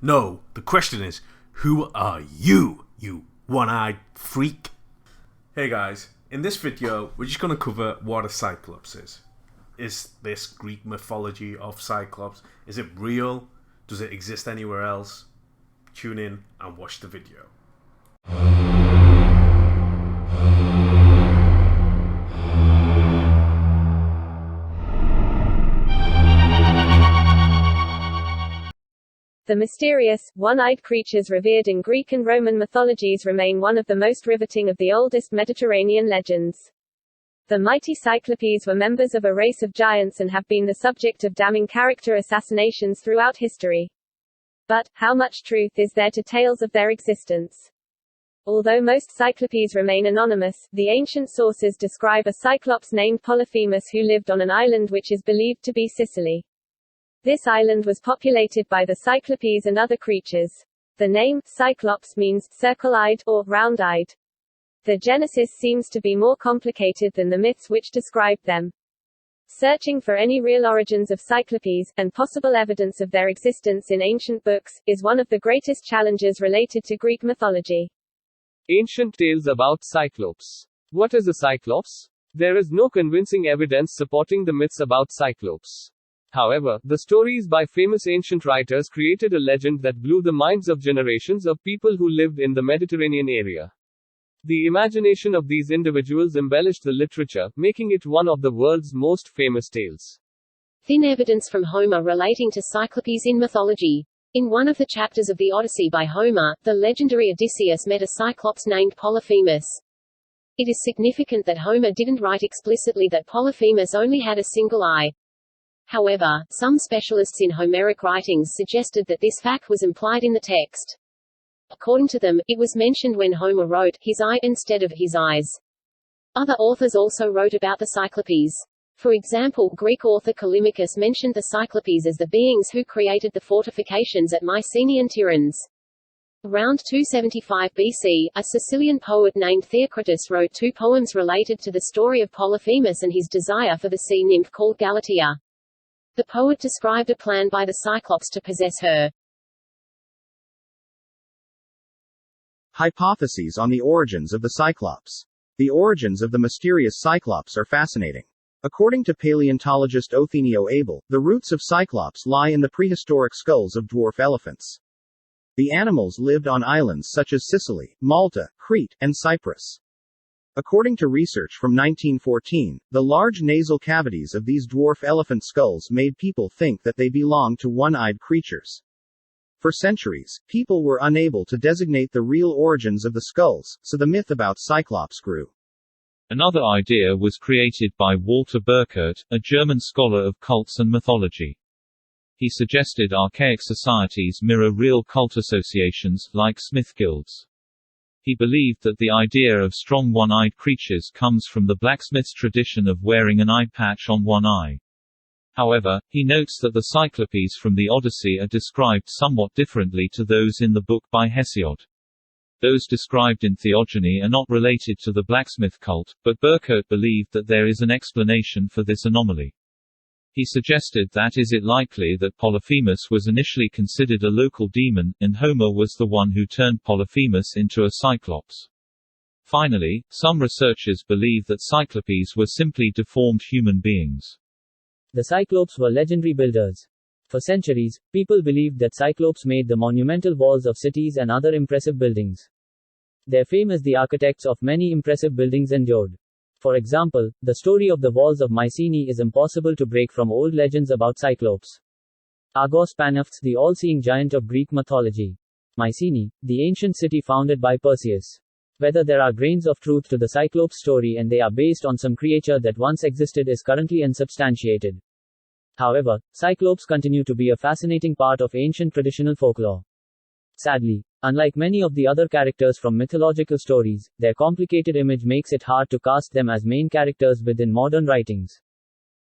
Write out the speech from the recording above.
No, the question is, who are you, you one-eyed freak? Hey guys, in this video, we're just going to cover what a Cyclops is. Is this Greek mythology of Cyclops? Is it real? Does it exist anywhere else? Tune in and watch the video. The mysterious, one-eyed creatures revered in Greek and Roman mythologies remain one of the most riveting of the oldest Mediterranean legends. The mighty Cyclopes were members of a race of giants and have been the subject of damning character assassinations throughout history. But, how much truth is there to tales of their existence? Although most Cyclopes remain anonymous, the ancient sources describe a Cyclops named Polyphemus who lived on an island which is believed to be Sicily. This island was populated by the Cyclopes and other creatures. The name, Cyclops, means circle-eyed, or round-eyed. The genesis seems to be more complicated than the myths which described them. Searching for any real origins of Cyclopes, and possible evidence of their existence in ancient books, is one of the greatest challenges related to Greek mythology. Ancient tales about Cyclops. What is a Cyclops? There is no convincing evidence supporting the myths about Cyclops. However, the stories by famous ancient writers created a legend that blew the minds of generations of people who lived in the Mediterranean area. The imagination of these individuals embellished the literature, making it one of the world's most famous tales. Thin evidence from Homer relating to Cyclopes in mythology. In one of the chapters of the Odyssey by Homer, the legendary Odysseus met a Cyclops named Polyphemus. It is significant that Homer didn't write explicitly that Polyphemus only had a single eye. However, some specialists in Homeric writings suggested that this fact was implied in the text. According to them, it was mentioned when Homer wrote, his eye instead of his eyes. Other authors also wrote about the Cyclopes. For example, Greek author Callimachus mentioned the Cyclopes as the beings who created the fortifications at Mycenaean Tiryns. Around 275 BC, a Sicilian poet named Theocritus wrote two poems related to the story of Polyphemus and his desire for the sea nymph called Galatea. The poet described a plan by the Cyclops to possess her. Hypotheses on the origins of the Cyclops. The origins of the mysterious Cyclops are fascinating. According to paleontologist Othenio Abel, the roots of Cyclops lie in the prehistoric skulls of dwarf elephants. The animals lived on islands such as Sicily, Malta, Crete, and Cyprus. According to research from 1914, the large nasal cavities of these dwarf elephant skulls made people think that they belonged to one-eyed creatures. For centuries, people were unable to designate the real origins of the skulls, so the myth about Cyclops grew. Another idea was created by Walter Burkert, a German scholar of cults and mythology. He suggested archaic societies mirror real cult associations, like Smith guilds. He believed that the idea of strong one-eyed creatures comes from the blacksmith's tradition of wearing an eye patch on one eye. However, he notes that the Cyclopes from the Odyssey are described somewhat differently to those in the book by Hesiod. Those described in Theogony are not related to the blacksmith cult, but Burkert believed that there is an explanation for this anomaly. He suggested that is it likely that Polyphemus was initially considered a local demon, and Homer was the one who turned Polyphemus into a Cyclops. Finally, some researchers believe that Cyclopes were simply deformed human beings. The Cyclopes were legendary builders. For centuries, people believed that Cyclopes made the monumental walls of cities and other impressive buildings. Their fame as the architects of many impressive buildings endured. For example, the story of the walls of Mycenae is impossible to break from old legends about Cyclops. Argos Panoptes, the all-seeing giant of Greek mythology. Mycenae, the ancient city founded by Perseus. Whether there are grains of truth to the Cyclops story and they are based on some creature that once existed is currently unsubstantiated. However, Cyclops continue to be a fascinating part of ancient traditional folklore. Sadly, unlike many of the other characters from mythological stories, their complicated image makes it hard to cast them as main characters within modern writings.